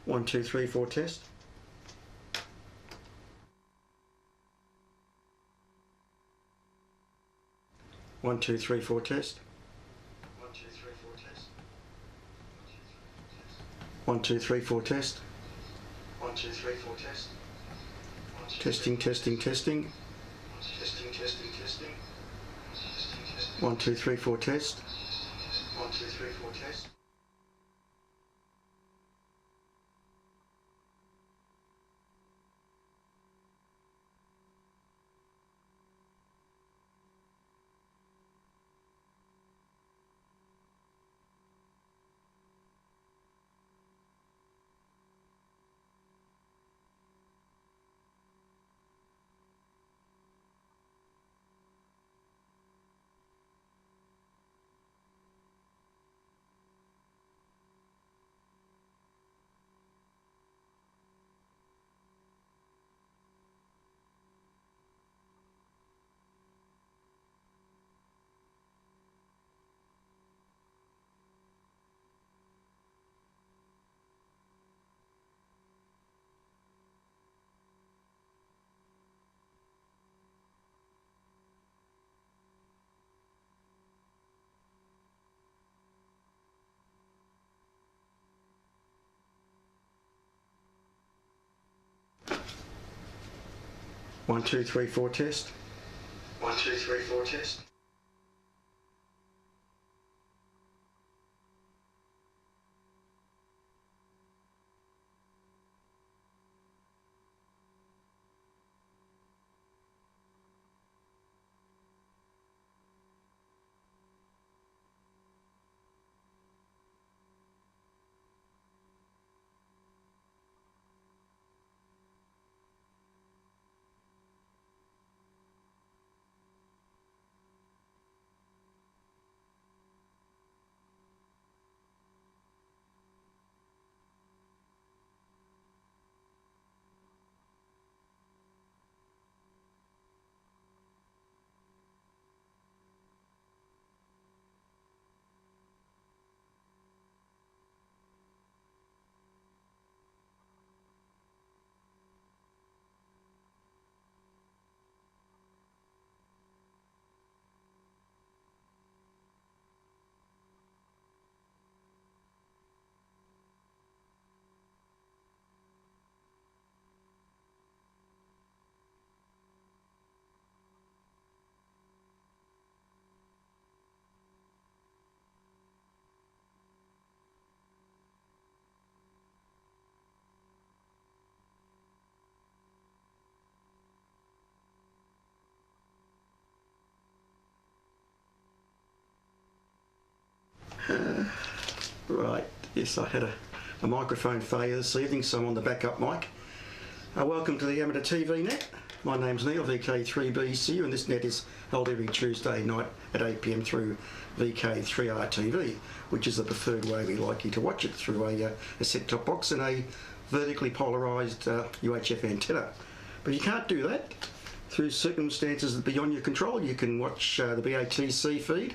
1, 2, 3, 4 test. 1, 2, 3, 4 test. 1, 2, 3, 4 test. 1, 2, 3, 4 test. Testing, testing, testing. Testing, testing, testing. 1, 2, 3, 4 test. 1, 2, 3, 4 test. One, two, three, four test. 1, 2, 3, 4 test. Right, yes, I had a microphone failure this evening, so I'm on the backup mic. Welcome to the Amateur TV Net. My name's Neil, VK3BCU, and this net is held every Tuesday night at 8 PM through VK3RTV, which is the preferred way we like you to watch it, through a set-top box and a vertically polarised UHF antenna. But you can't do that through circumstances that are beyond your control. You can watch the BATC feed,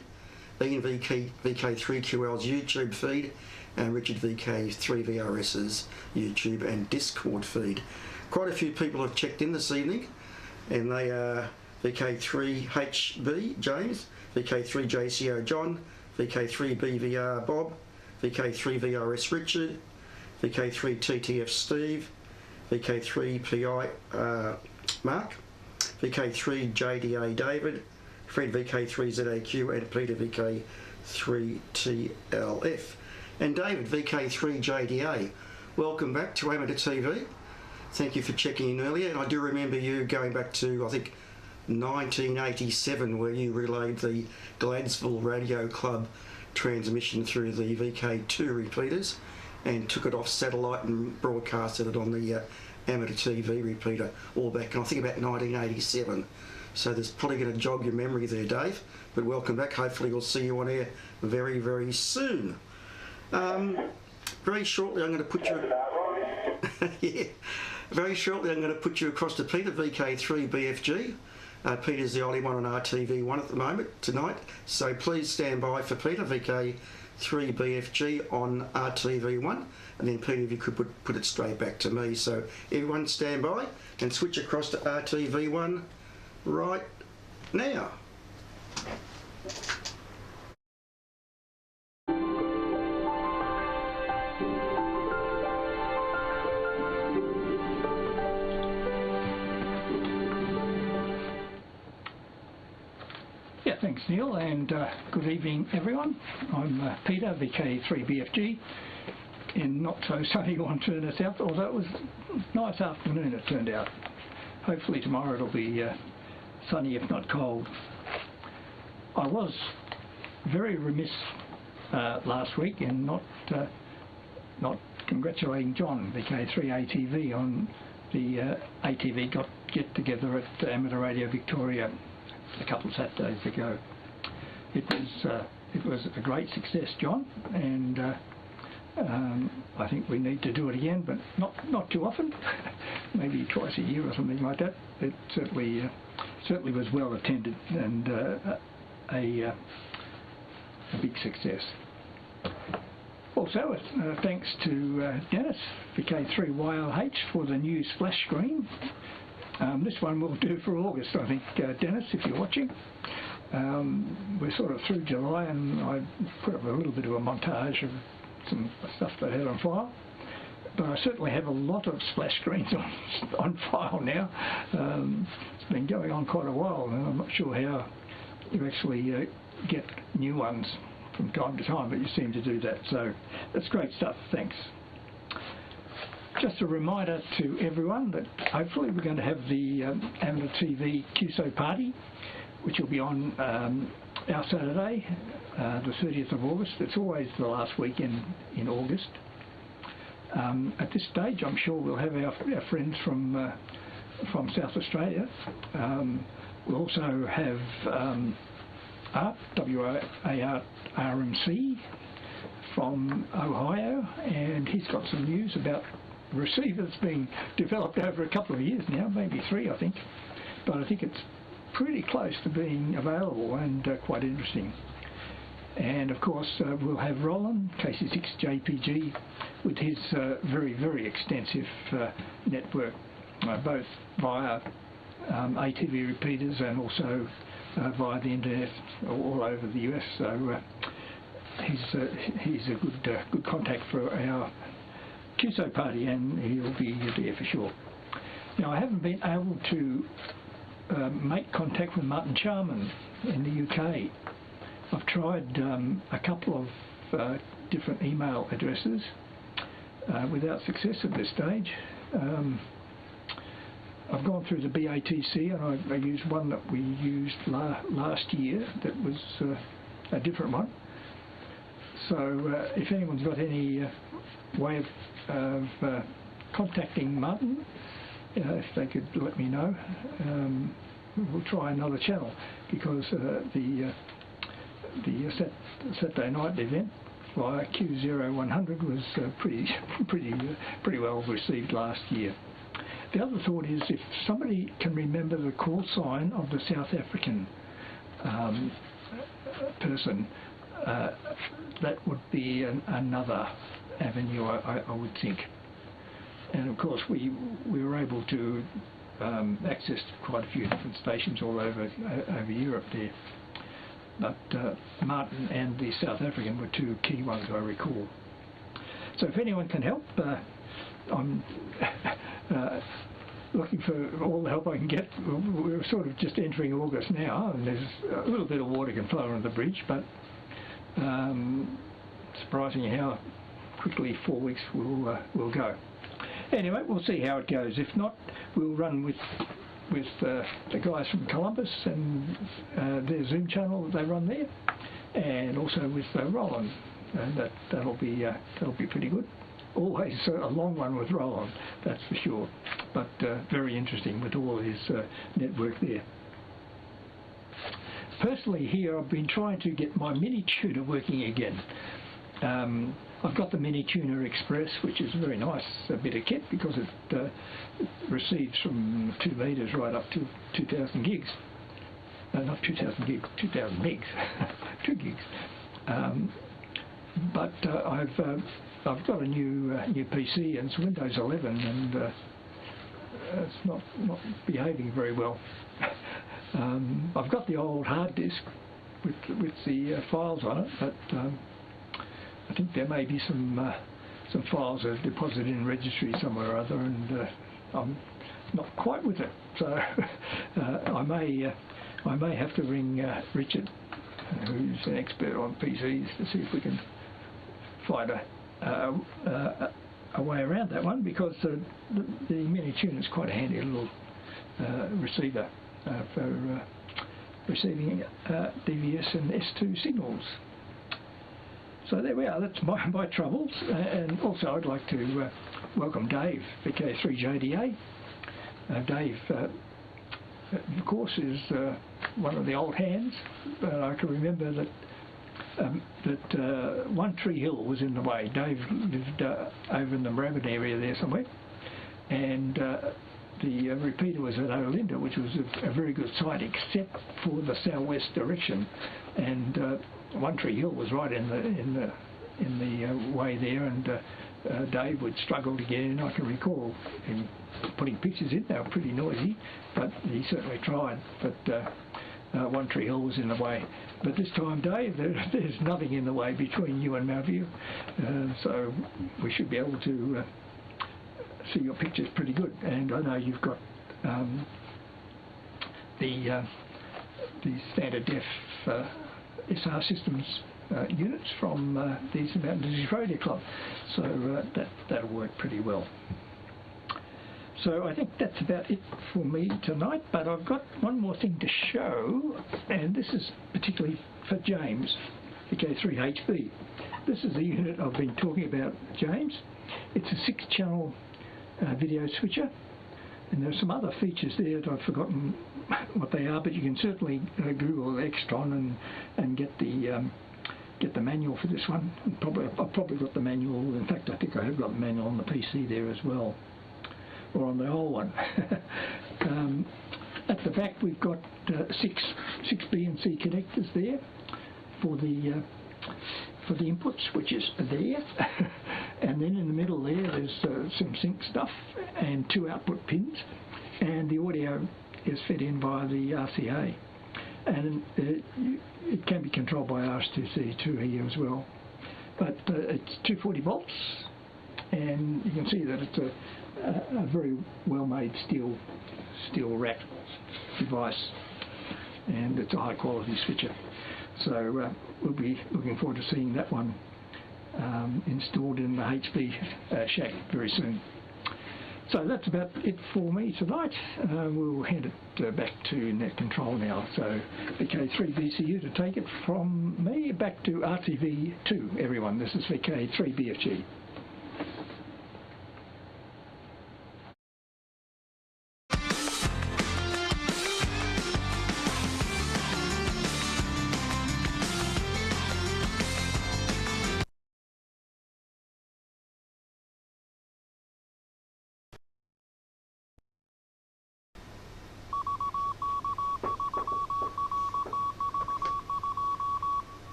Ian VK3QL's YouTube feed, and Richard VK3VRS's YouTube and Discord feed. Quite a few people have checked in this evening, and they are VK3HB James, VK3JCO John, VK3BVR Bob, VK3VRS Richard, VK3TTF Steve, VK3PI Mark, VK3JDA David, Fred VK3ZAQ, and Peter VK3TLF. And David VK3JDA. Welcome back to Amateur TV. Thank you for checking in earlier, and I do remember you going back to, I think, 1987, where you relayed the Gladsville Radio Club transmission through the VK2 repeaters and took it off satellite and broadcasted it on the Amateur TV repeater all back in, I think, about 1987. So there's probably going to jog your memory there, Dave, but welcome back. Hopefully we'll see you on air very, very soon. Very shortly I'm going to put you... yeah. Very shortly I'm going to put you across to Peter, VK3BFG. Peter's the only one on RTV1 at the moment tonight, so please stand by for Peter, 3BFG on RTV1, and then Peter, if you could put it straight back to me. So everyone stand by and switch across to RTV1 right now. Yeah, thanks Neil, and good evening everyone. I'm Peter, VK3BFG, in not so sunny Wantirna South, although it was a nice afternoon it turned out. Hopefully tomorrow it'll be sunny if not cold. I was very remiss last week in not congratulating John, VK3ATV, on the ATV get together at Amateur Radio Victoria a couple of Saturdays ago. It was a great success, John, and I think we need to do it again, but not too often, maybe twice a year or something like that. It certainly was well attended and a big success. Also, thanks to Dennis, VK3YLH, for the new splash screen. This one will do for August, I think, Dennis, if you're watching. We're sort of through July, and I put up a little bit of a montage of some stuff that I had on file. But I certainly have a lot of splash screens on file now. It's been going on quite a while, and I'm not sure how you actually get new ones from time to time, but you seem to do that. So that's great stuff. Thanks. Just a reminder to everyone that hopefully we're going to have the Amateur TV QSO party, which will be on our Saturday, the 30th of August. It's always the last weekend in August. At this stage, I'm sure we'll have our friends from South Australia. We'll also have Art, WART-RMC, from Ohio, and he's got some news about receivers being developed over a couple of years now, maybe 3 I think, but I think it's pretty close to being available and quite interesting. And of course we'll have Roland, KC6JPG, with his very extensive network, both via ATV repeaters and also via the internet all over the US. So he's a good contact for our QSO party, and he'll be there for sure. Now, I haven't been able to make contact with Martin Charman in the UK. I've tried a couple of different email addresses without success at this stage. I've gone through the BATC, and I used one that we used last year that was a different one. So if anyone's got any way of contacting Martin, if they could let me know, we'll try another channel, because the Saturday night event via Q0100 was pretty well received last year. The other thought is, if somebody can remember the call sign of the South African person, that would be another avenue, I would think. And of course we were able to access quite a few different stations all over Europe there. But Martin and the South African were 2 key ones, I recall. So if anyone can help, I'm looking for all the help I can get. We're sort of just entering August now, and there's a little bit of water can flow under the bridge, but surprising how quickly 4 weeks will go. Anyway, we'll see how it goes. If not, we'll run with the guys from Columbus and their Zoom channel that they run there, and also with Roland, and that'll be pretty good. Always a long one with Roland, that's for sure, but very interesting with all his network there. Personally here, I've been trying to get my mini tuner working again. I've got the Mini Tuner Express, which is a very nice bit of kit, because it receives from 2 meters right up to 2,000 gigs. No, not 2,000 gigs, 2,000 megs, 2 gigs. but I've got a new PC and it's Windows 11, and it's not behaving very well. I've got the old hard disk with the files on it, but I think there may be some files that are deposited in registry somewhere or other, and I'm not quite with it. So I may have to ring Richard, who's an expert on PCs, to see if we can find a way around that one, because the mini tuner is quite a handy little receiver for receiving DVS and S2 signals. So there we are, that's my troubles. And also I'd like to welcome Dave, VK3JDA. Dave, of course, is one of the old hands, but I can remember that One Tree Hill was in the way. Dave lived over in the Moorabbin area there somewhere, and the repeater was at Olinda, which was a very good site except for the southwest direction, and One Tree Hill was right in the way there, and Dave would struggle to get in. I can recall him putting pictures in. They were pretty noisy, but he certainly tried. But One Tree Hill was in the way. But this time, Dave, there's nothing in the way between you and Mount View, so we should be able to see your pictures pretty good. And I know you've got the standard def SR Systems units from the Eastern Mountain Disease Radio Club, so that'll work pretty well. So I think that's about it for me tonight, but I've got one more thing to show, and this is particularly for James, VK3HB. This is the unit I've been talking about, James. It's a 6-channel video switcher, and there are some other features there that I've forgotten what they are, but you can certainly Google Extron and get the manual for this one. I've probably got the manual. In fact, I think I have got the manual on the PC there as well, or on the old one. At the back we've got 6 B and C connectors there for the inputs, which is there. And then in the middle there's some sync stuff and 2 output pins, and the audio is fed in via the RCA, and it can be controlled by RS232 here as well. But it's 240 volts, and you can see that it's a very well-made steel wrap device, and it's a high-quality switcher. So we'll be looking forward to seeing that one installed in the HB shack very soon. So that's about it for me tonight. We'll hand it back to Net Control now. So VK3BCU to take it from me back to RTV2, everyone. This is VK3BFG.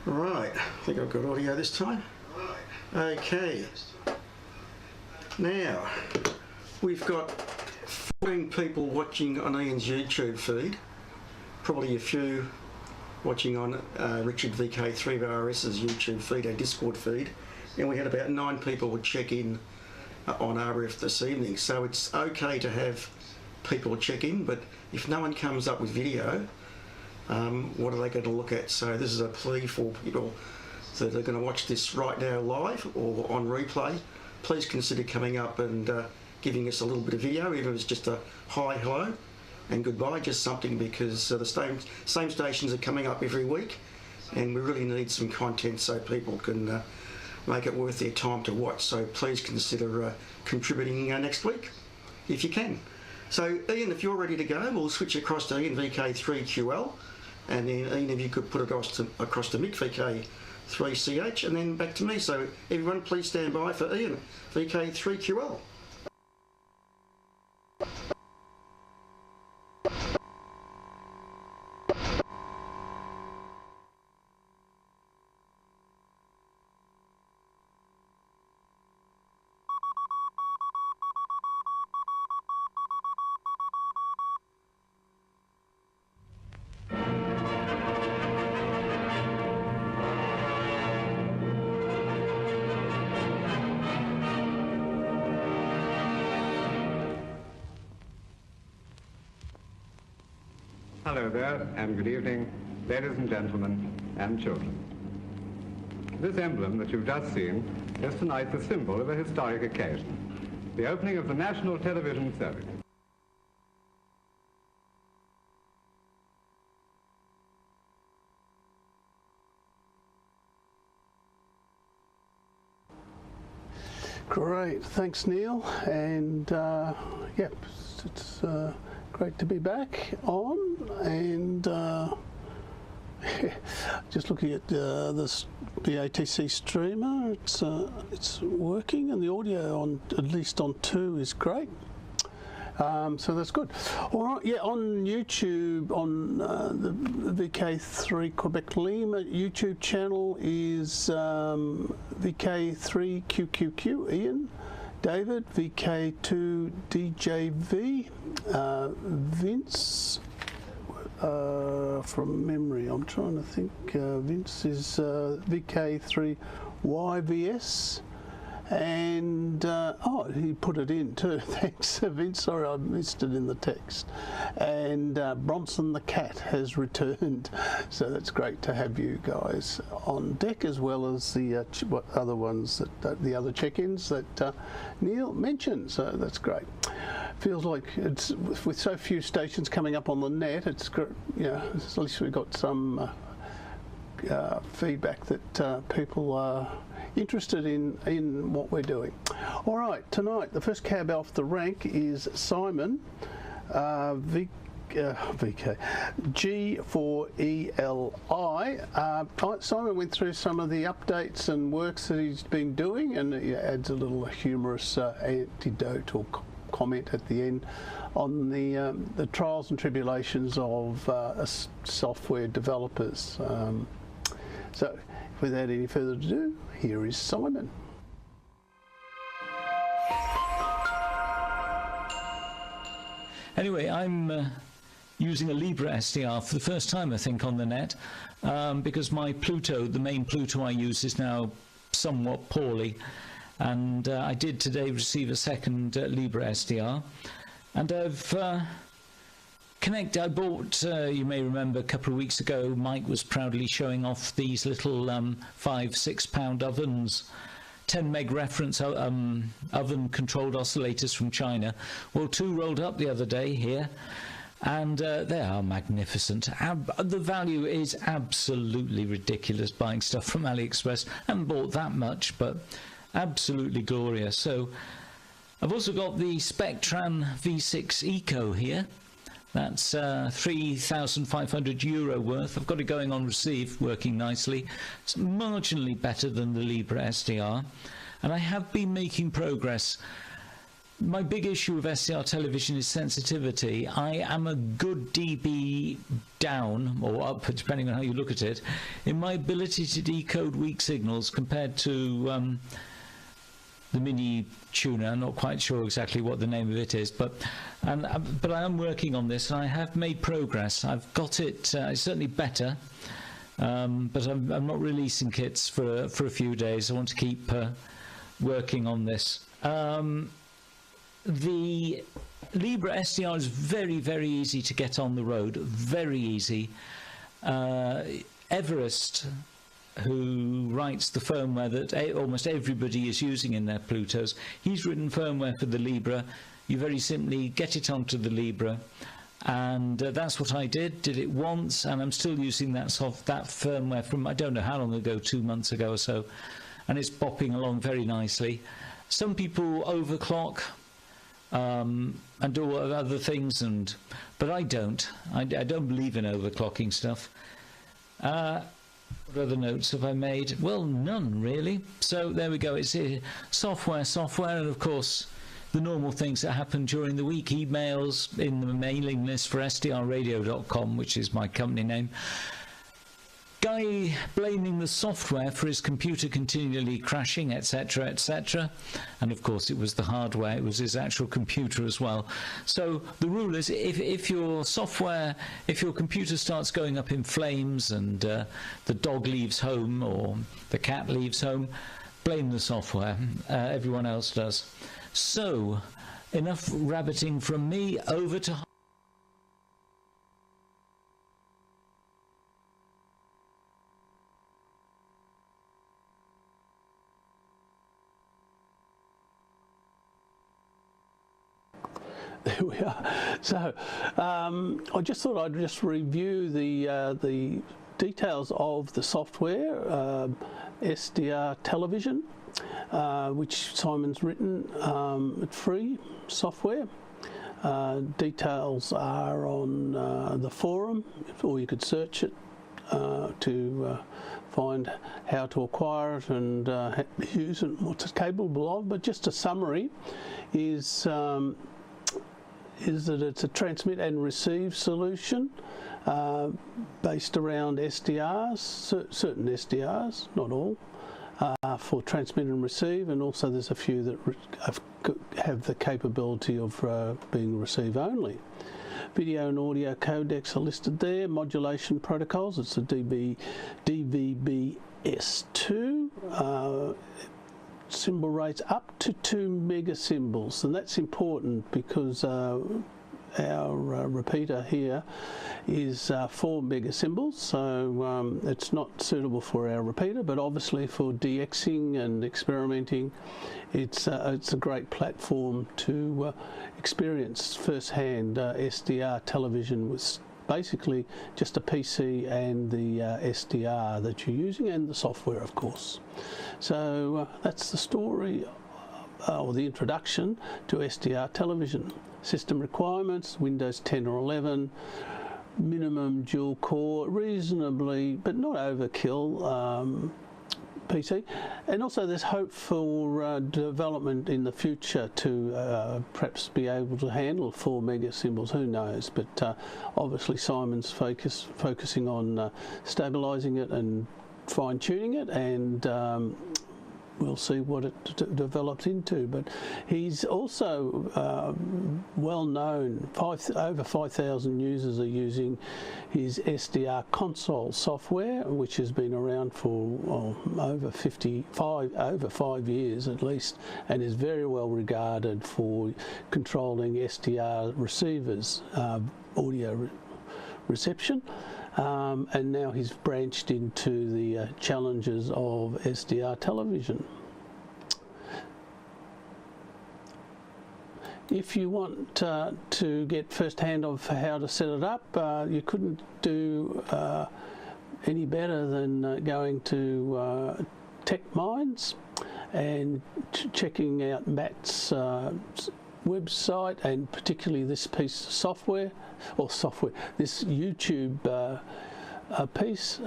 Right, I think I've got audio this time. Okay. Now, we've got 14 people watching on Ian's YouTube feed, probably a few watching on Richard VK3RS's YouTube feed, our Discord feed, and we had about 9 people check in on RF this evening. So it's okay to have people check in, but if no one comes up with video, what are they going to look at? So this is a plea for people that are going to watch this right now live or on replay. Please consider coming up and giving us a little bit of video, even if it's just a hi, hello and goodbye, just something, because the same stations are coming up every week, and we really need some content so people can make it worth their time to watch. So please consider contributing next week if you can. So Ian, if you're ready to go, we'll switch across to Ian VK3QL, and then Ian, if you could put it across to Mick VK3CH, and then back to me. So everyone, please stand by for Ian VK3QL. Hello there, and good evening, ladies and gentlemen, and children. This emblem that you've just seen is tonight the symbol of a historic occasion, the opening of the national television service. Great, thanks Neil, and yeah, it's great to be back on, and just looking at the ATC streamer, it's working, and the audio on at least on 2 is great. So that's good. All right, yeah, on YouTube, on the VK3 Quebec Lima YouTube channel is VK3QQQ, Ian, David, VK2 DJV, Vince, from memory, I'm trying to think, Vince is VK3YVS. And oh, he put it in too. Thanks, Vince. Sorry, I missed it in the text. And Bronson the cat has returned, so that's great to have you guys on deck, as well as the other ones the other check-ins that Neil mentioned. So that's great. Feels like it's with so few stations coming up on the net. It's great. Yeah, at least we got some feedback that people are interested in what we're doing. All right, tonight the first cab off the rank is Simon, VK G4ELI. Simon went through some of the updates and works that he's been doing, and he adds a little humorous antidote or comment at the end on the trials and tribulations of software developers. So without any further ado, here is Simon. Anyway, I'm using a Libra SDR for the first time, I think, on the net, because my Pluto, the main Pluto I use, is now somewhat poorly. And I did today receive a second Libra SDR. And I've connected, I bought, you may remember, a couple of weeks ago, Mike was proudly showing off these little 5-6 pound ovens, 10 meg reference oven controlled oscillators from China. Well, 2 rolled up the other day here, and they are magnificent. The value is absolutely ridiculous buying stuff from AliExpress. I haven't bought that much, but absolutely glorious. So I've also got the Spectran V6 Eco here. That's €3,500 worth. I've got it going on receive, working nicely. It's marginally better than the Libra SDR, and I have been making progress. My big issue with SDR television is sensitivity. I am a good dB down, or up, depending on how you look at it, in my ability to decode weak signals compared to the mini tuner. I'm not quite sure exactly what the name of it is, but I am working on this, and I have made progress. I've got it, it's certainly better, but I'm not releasing kits for a few days. I want to keep working on this. The Libra SDR is very, very easy to get on the road, very easy. Everest, who writes the firmware that almost everybody is using in their Plutos, he's written firmware for the Libra. You very simply get it onto the Libra, and that's what I did it once, and I'm still using that firmware from, I don't know how long ago, 2 months ago or so, and it's bopping along very nicely. Some people overclock and do other things, but I don't. I don't believe in overclocking stuff. What other notes have I made? Well, none really. So there we go. It's software, and of course the normal things that happen during the week. Emails in the mailing list for sdrradio.com, which is my company name. Guy blaming the software for his computer continually crashing, etc., etc. And of course it was the hardware, it was his actual computer as well. So the rule is, if your computer starts going up in flames and the dog leaves home or the cat leaves home, blame the software. Everyone else does. So enough rabbiting from me, over to There we are. So I just thought I'd just review the details of the software, SDR Television, which Simon's written, free software. Details are on the forum, or you could search it to find how to acquire it and use it and what it's capable of. But just a summary is that it's a transmit and receive solution based around SDRs, certain SDRs, not all, for transmit and receive, and also there's a few that have the capability of being receive only. Video and audio codecs are listed there. Modulation protocols, it's a DVB-S2. Symbol rates up to 2 mega symbols, and that's important because our repeater here is 4 mega symbols, so it's not suitable for our repeater, but obviously for DXing and experimenting, it's a great platform to experience firsthand SDR television with basically just a PC and the SDR that you're using, and the software, of course. So that's the story, or the introduction to SDR television. System requirements: Windows 10 or 11, minimum dual core, reasonably but not overkill PC, and also there's hope for development in the future to perhaps be able to handle 4 mega symbols, who knows, but obviously Simon's focusing on stabilising it and fine-tuning it, and we'll see what it develops into. But he's also well known. Over 5,000 users are using his SDR console software, which has been around for over 5 years at least, and is very well regarded for controlling SDR receivers, audio reception. And now he's branched into the challenges of SDR television. If you want to get first hand of how to set it up, you couldn't do any better than going to Tech Minds and checking out Matt's website, and particularly this piece of this YouTube piece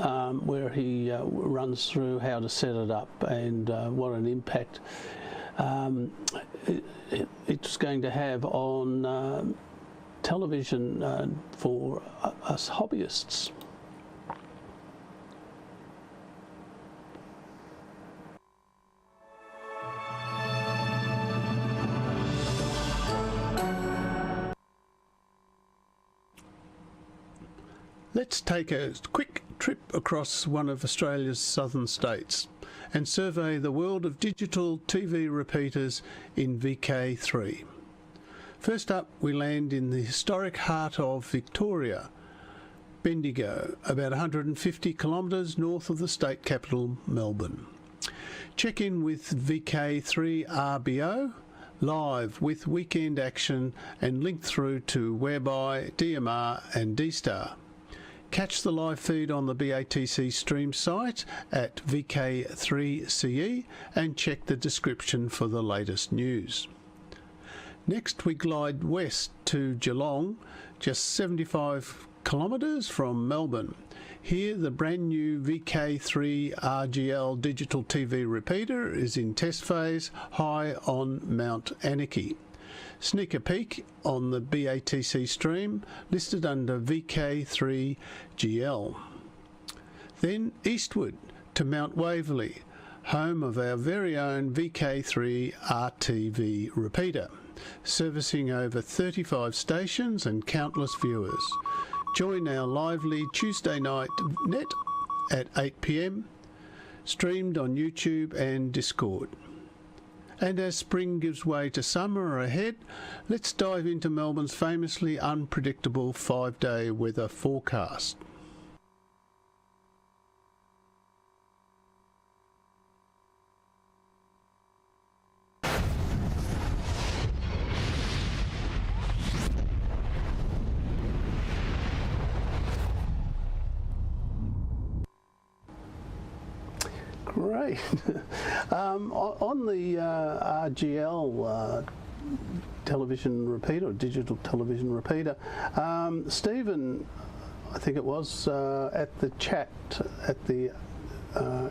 where he runs through how to set it up and what an impact it's going to have on television for us hobbyists. Let's take a quick trip across one of Australia's southern states and survey the world of digital TV repeaters in VK3. First up, we land in the historic heart of Victoria, Bendigo, about 150 kilometres north of the state capital, Melbourne. Check in with VK3 RBO, live with weekend action and link through to Whereby, DMR and D-Star. Catch the live feed on the BATC stream site at VK3CE and check the description for the latest news. Next, we glide west to Geelong, just 75 kilometres from Melbourne. Here, the brand new VK3 RGL digital TV repeater is in test phase, high on Mount Anarchy. Sneak a peek on the BATC stream, listed under VK3GL. Then eastward to Mount Waverley, home of our very own VK3 RTV repeater, servicing over 35 stations and countless viewers. Join our lively Tuesday night net at 8 p.m, streamed on YouTube and Discord. And as spring gives way to summer ahead, let's dive into Melbourne's famously unpredictable 5-day weather forecast. Great. On the RGL television repeater, or digital television repeater, Stephen, I think it was, at the chat at the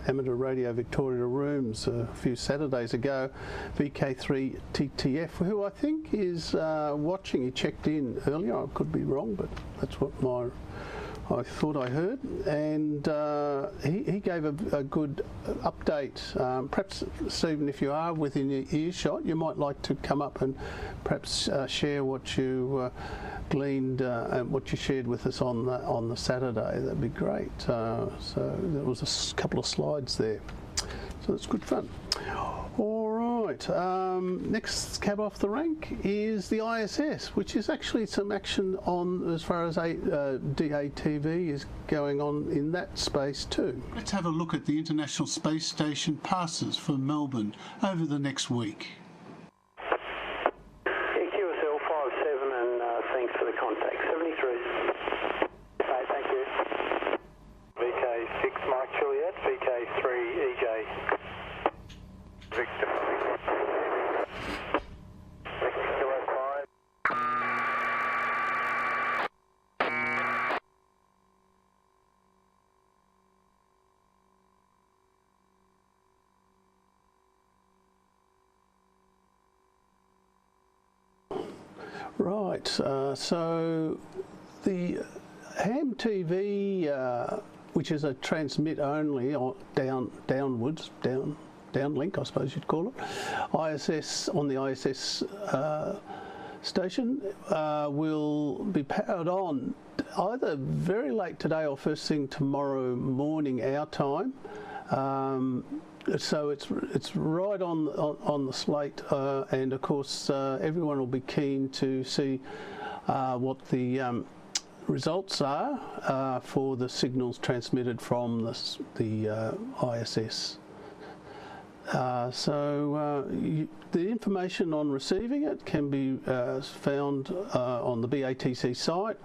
Amateur Radio Victoria rooms a few Saturdays ago, VK3 TTF, who I think is watching. He checked in earlier. I could be wrong, but that's what I thought I heard, and he gave a good update. Perhaps, Stephen, if you are within your earshot, you might like to come up and perhaps share what you gleaned and what you shared with us on the Saturday. That'd be great. So there was a couple of slides there, so it's good fun. All right, next cab off the rank is the ISS, which is actually some action on as far as DATV is going on in that space too. Let's have a look at the International Space Station passes for Melbourne over the next week. EQSL 57 and thanks for the contact. 73. Okay, thank you. VK6 Mike Juliet, VK3 EJ. Victor. Right, so the ham TV, which is a transmit only downwards, downlink, I suppose you'd call it, ISS on the ISS station will be powered on either very late today or first thing tomorrow morning our time. So it's right on the slate, and of course everyone will be keen to see what the results are for the signals transmitted from the ISS. The information on receiving it can be found on the BATC site.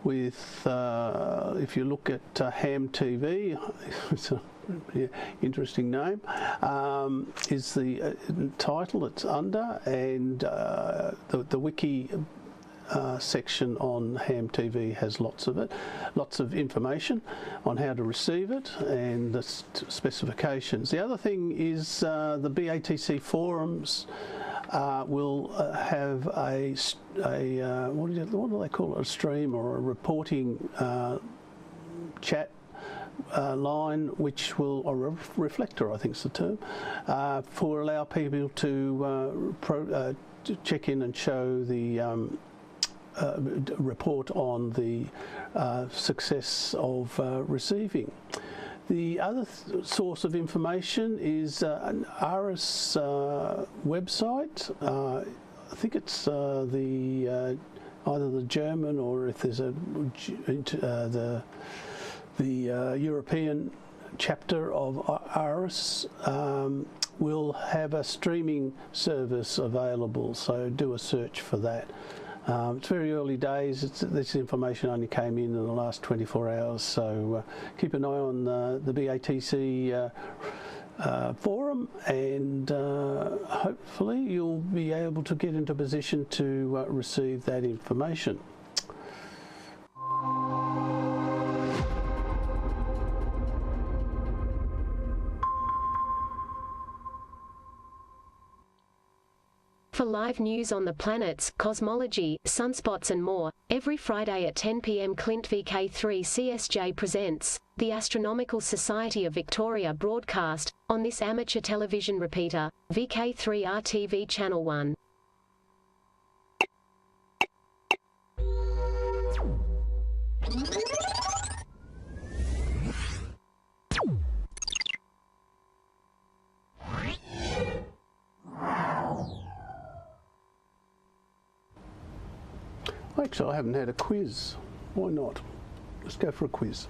With if you look at ham TV, it's a interesting name, is the title it's under, and the wiki section on ham TV has lots of information on how to receive it and the specifications. The other thing is the BATC forums will have a what do they call it? A stream or a reporting chat line, which will, or a reflector, I think is the term, for allow people to check in and show the report on the success of receiving. The other source of information is an ARIS website. I think it's either the German, or if there's the European chapter of ARIS will have a streaming service available, so do a search for that. It's very early days. This information only came in the last 24 hours, so keep an eye on the BATC forum, and hopefully you'll be able to get into position to receive that information. For live news on the planets, cosmology, sunspots and more, every Friday at 10 p.m. Clint VK3 CSJ presents the Astronomical Society of Victoria broadcast on this amateur television repeater, VK3 RTV Channel 1. Actually, I haven't had a quiz. Why not? Let's go for a quiz.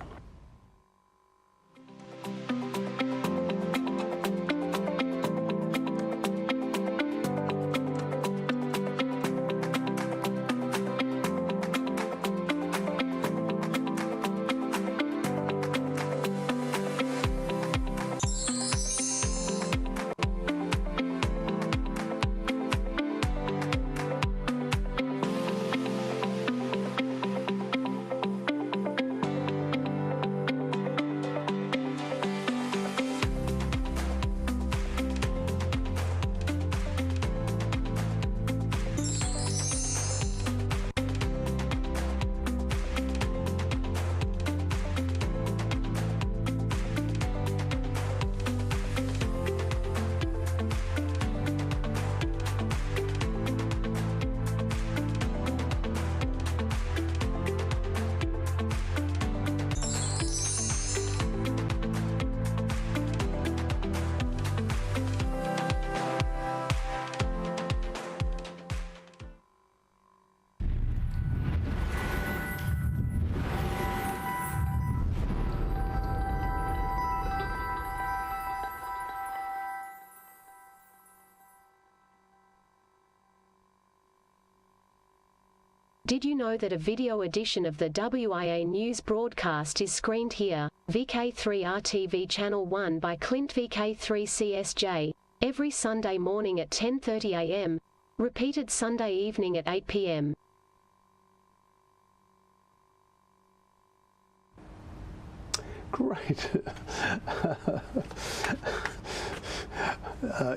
Did you know that a video edition of the WIA news broadcast is screened here, VK3RTV Channel 1 by Clint VK3CSJ, every Sunday morning at 10:30 a.m., repeated Sunday evening at 8 p.m. Great.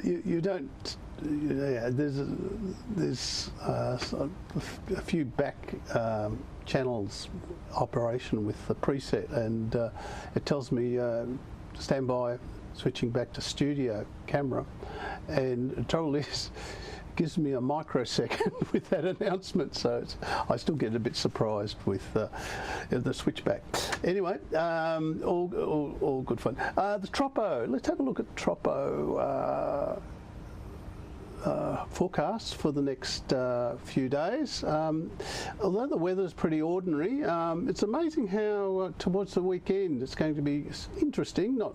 You don't. Yeah, there's a few back channels operation with the preset, and it tells me stand by, switching back to studio camera, and the trouble is, it gives me a microsecond with that announcement, so I still get a bit surprised with the switchback. Anyway, all good fun. The Tropo. Let's have a look at Tropo. Forecasts for the next few days. Although the weather's pretty ordinary, it's amazing how towards the weekend it's going to be interesting, not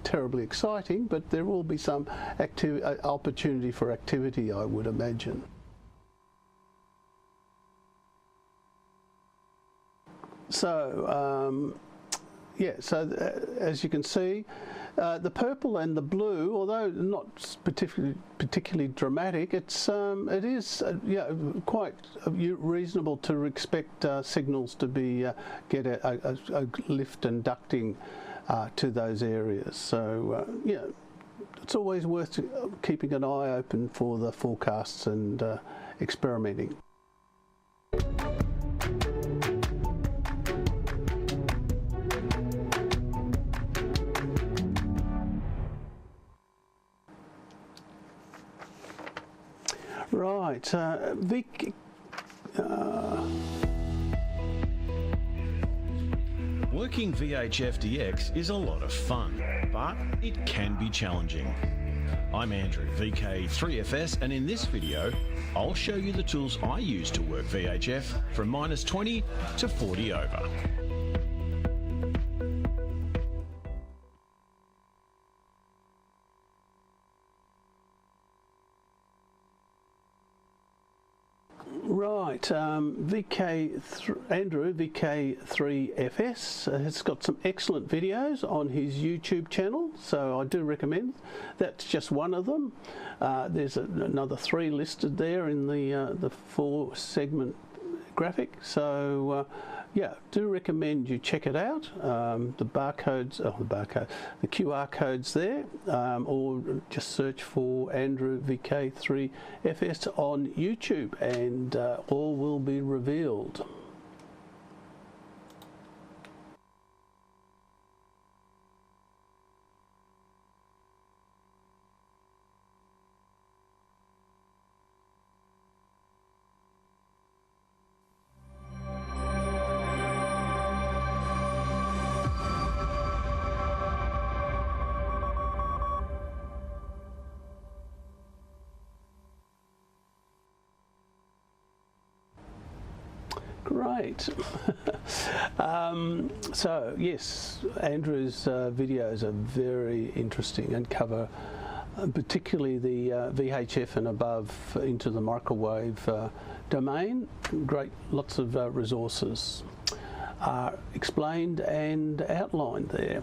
terribly exciting, but there will be some opportunity for activity, I would imagine. So, as you can see, the purple and the blue, although not particularly dramatic, it is quite reasonable to expect signals to be get a lift and ducting to those areas. So it's always worth keeping an eye open for the forecasts and experimenting. Right, Vic. Working VHF-DX is a lot of fun, but it can be challenging. I'm Andrew, VK3FS, and in this video, I'll show you the tools I use to work VHF from -20 to 40 over. Right, Andrew, VK3FS, has got some excellent videos on his YouTube channel, so I do recommend. That's just one of them. There's another 3 listed there in the 4-segment graphic, so do recommend you check it out. The QR codes there, or just search for Andrew VK3FS on YouTube, and all will be revealed. Great. So yes, Andrew's videos are very interesting and cover particularly the VHF and above into the microwave domain. Great, lots of resources are explained and outlined there.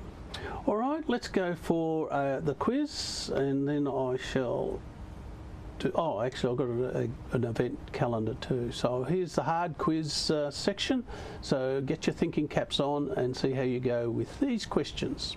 All right, let's go for the quiz, and then I shall actually I've got an event calendar too. So here's the hard quiz section. So get your thinking caps on and see how you go with these questions.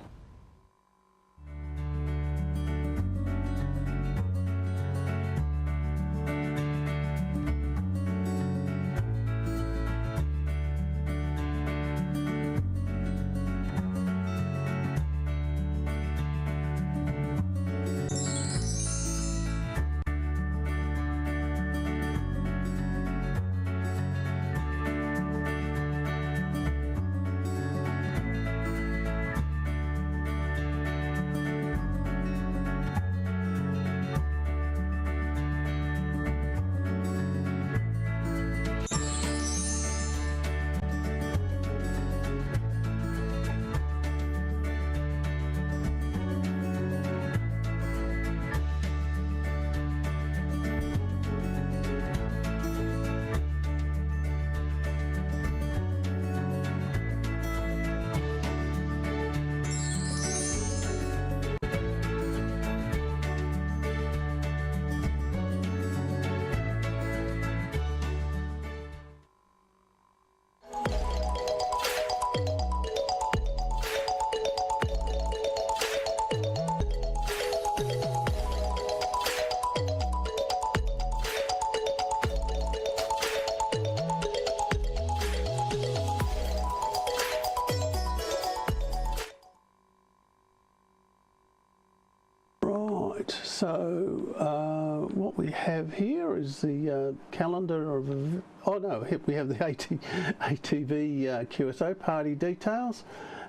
So what we have here is the calendar of, we have the ATV QSO party details,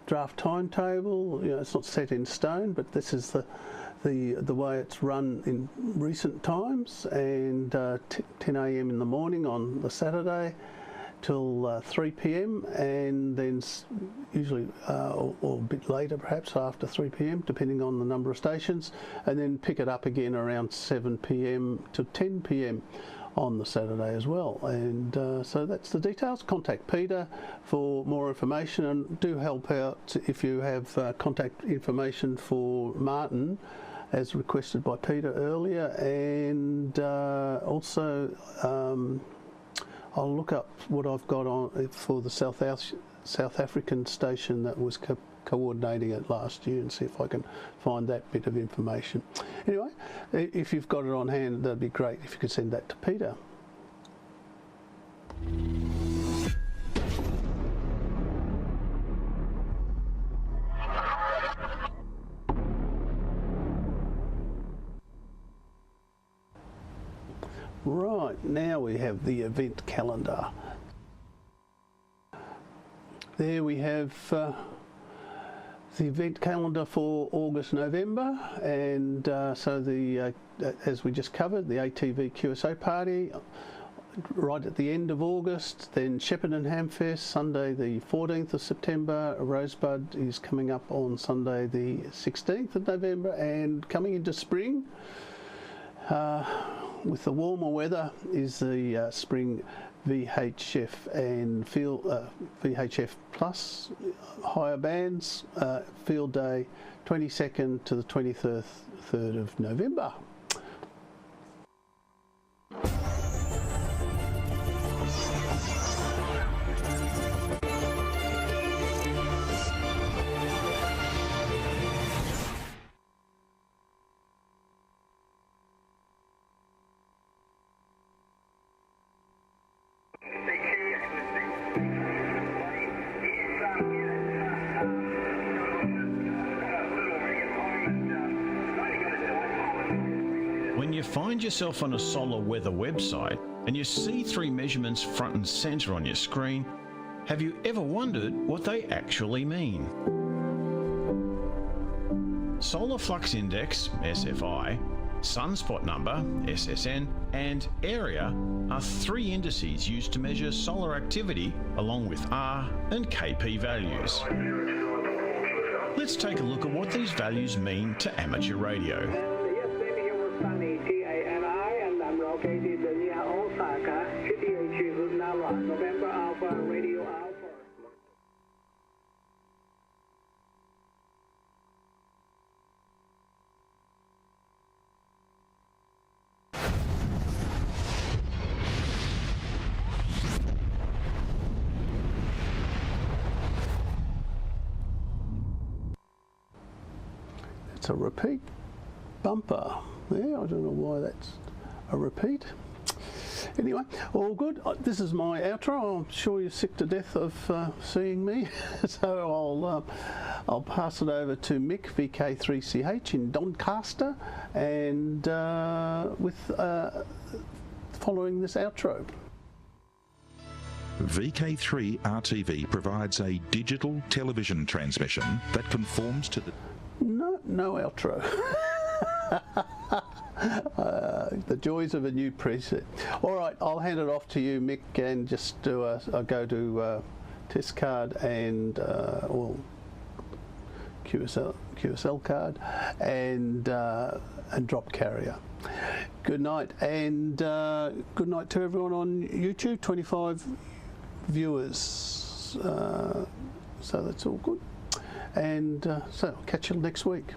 draft timetable. It's not set in stone, but this is the way it's run in recent times, and 10 a.m. in the morning on the Saturday till 3 p.m, and then usually or a bit later, perhaps after 3 p.m, depending on the number of stations, and then pick it up again around 7 p.m. to 10 p.m. on the Saturday as well. And so that's the details. Contact Peter for more information, and do help out if you have contact information for Martin as requested by Peter earlier, and also I'll look up what I've got on for the South African station that was coordinating it last year, and see if I can find that bit of information. Anyway, if you've got it on hand, that'd be great if you could send that to Peter. Right, now we have the event calendar. There we have the event calendar for August, November, and so the as we just covered, the ATV QSO party right at the end of August, then Shepparton Hamfest, Sunday the 14th of September, Rosebud is coming up on Sunday the 16th of November, and coming into spring, with the warmer weather, is the spring VHF and VHF Plus higher bands field day, 22nd to the 23rd of November. When you find yourself on a solar weather website and you see three measurements front and centre on your screen, have you ever wondered what they actually mean? Solar Flux Index, SFI, Sunspot Number, SSN, and Area are three indices used to measure solar activity along with R and KP values. Let's take a look at what these values mean to amateur radio. Sunny, TANI, and I'm located near Osaka, GTH Route Nara, November Alpha, Radio Alpha. It's a repeat bumper. Yeah, I don't know why that's a repeat. Anyway, all good. This is my outro. I'm sure you're sick to death of seeing me, so I'll pass it over to Mick, VK3CH in Doncaster, and with following this outro. VK3RTV provides a digital television transmission that conforms to the... No outro. The joys of a new preset. All right, I'll hand it off to you, Mick, and just do I'll go to test card and QSL card and drop carrier. Good night, and good night to everyone on YouTube. 25 viewers, so that's all good. And so I'll catch you next week.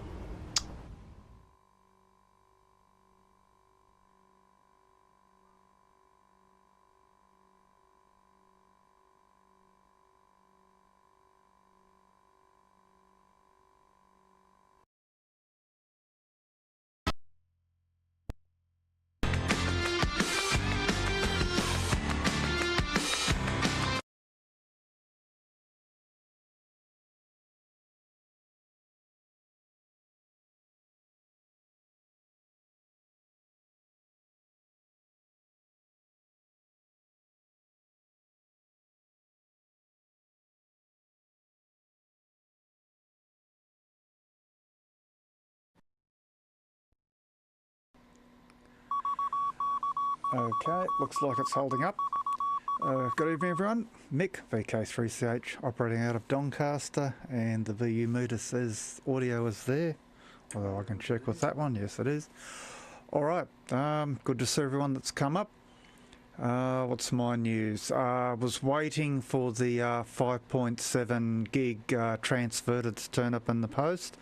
Okay, looks like it's holding up. Good evening everyone, Mick, VK3CH, operating out of Doncaster, and the VU meter says audio is there, although I can check with that one. Yes, it is. Alright, good to see everyone that's come up. What's my news? I was waiting for the 5.7 gig transfer to turn up in the post,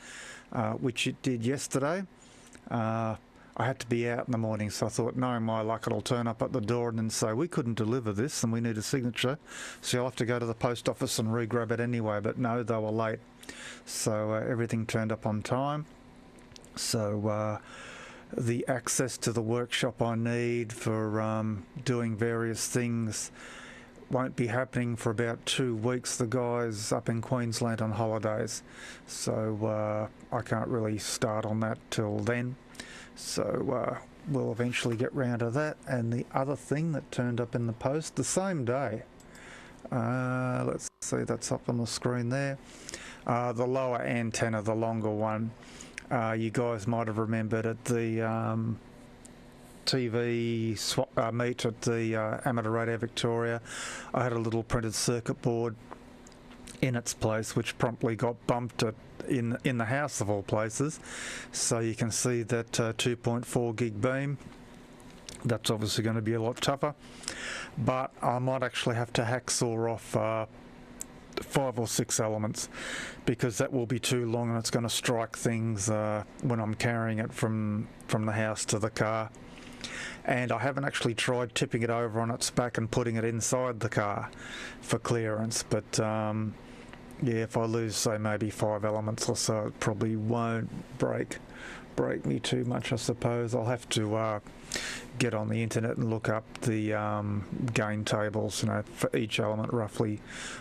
which it did yesterday. I had to be out in the morning, so I thought, knowing my luck, it'll turn up at the door and then say, we couldn't deliver this and we need a signature, so you'll have to go to the post office and re-grab it anyway. But no, they were late. So everything turned up on time. So the access to the workshop I need for doing various things won't be happening for about 2 weeks. The guy's up in Queensland on holidays, so I can't really start on that till then. So we'll eventually get round to that. And the other thing that turned up in the post the same day, let's see, that's up on the screen there, the lower antenna, the longer one. You guys might have remembered at the TV meet at the Amateur Radio Victoria, I had a little printed circuit board in its place, which promptly got bumped in the house of all places. So you can see that 2.4 gig beam, that's obviously going to be a lot tougher, but I might actually have to hacksaw off 5 or 6 elements, because that will be too long and it's going to strike things when I'm carrying it from the house to the car. And I haven't actually tried tipping it over on its back and putting it inside the car for clearance, but yeah, if I lose, say, maybe 5 elements or so, it probably won't break me too much, I suppose. I'll have to get on the internet and look up the gain tables, you know, for each element, roughly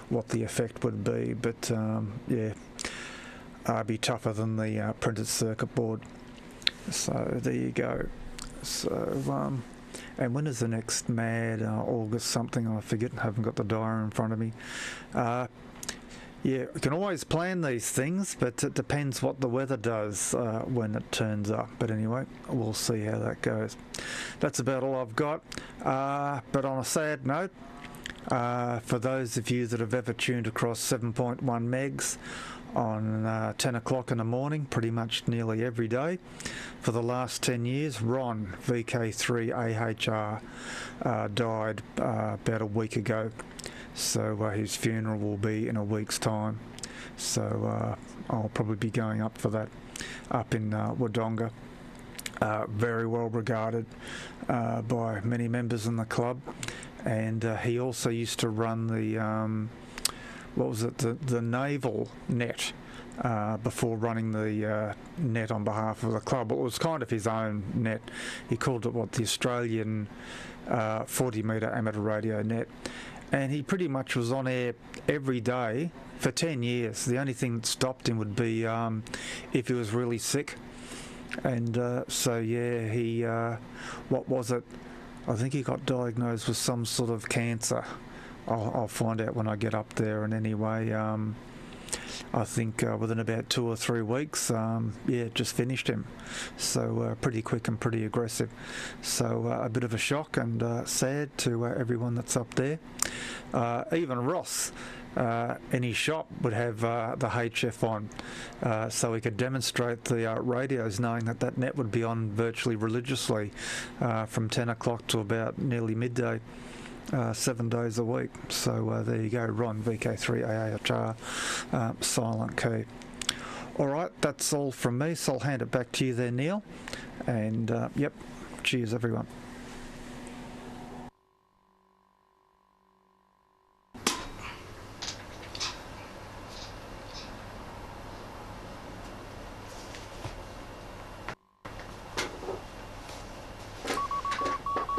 what the effect would be. But yeah, be tougher than the printed circuit board. So there you go. So and when is the next MAD? August something, I forget, I haven't got the diary in front of me. Yeah, we can always plan these things, but it depends what the weather does when it turns up. But anyway, we'll see how that goes. That's about all I've got. But on a sad note, for those of you that have ever tuned across 7.1 megs on 10 o'clock in the morning, pretty much nearly every day, for the last 10 years, Ron, VK3AHR, died about a week ago. So his funeral will be in a week's time. So I'll probably be going up for that up in Wodonga. Very well regarded by many members in the club. And he also used to run the, what was it, the naval net before running the net on behalf of the club. It was kind of his own net. He called it, what, the Australian 40 metre amateur radio net. And he pretty much was on air every day for 10 years. The only thing that stopped him would be if he was really sick. And so, yeah, he, what was it? I think he got diagnosed with some sort of cancer. I'll find out when I get up there. And anyway, I think within about 2 or 3 weeks, yeah, just finished him. So pretty quick and pretty aggressive. So a bit of a shock and sad to everyone that's up there. Even Ross in his shop would have the HF on, so he could demonstrate the radios, knowing that that net would be on virtually religiously from 10 o'clock to about nearly midday. 7 days a week. So there you go, Ron, VK3AHR, silent key. Alright, that's all from me, so I'll hand it back to you there, Neil. And yep, cheers everyone.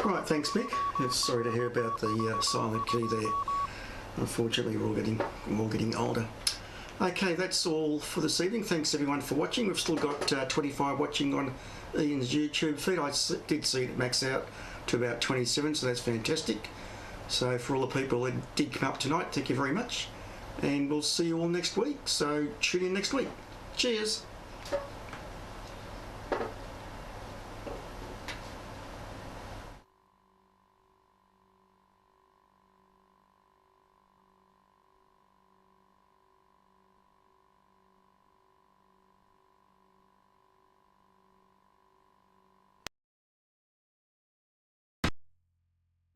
Right, thanks Mick. Sorry to hear about the silent key there. Unfortunately, we're all getting older. Okay, that's all for this evening. Thanks everyone for watching. We've still got 25 watching on Ian's YouTube feed. I did see it max out to about 27, so that's fantastic. So for all the people that did come up tonight, thank you very much. And we'll see you all next week. So tune in next week. Cheers.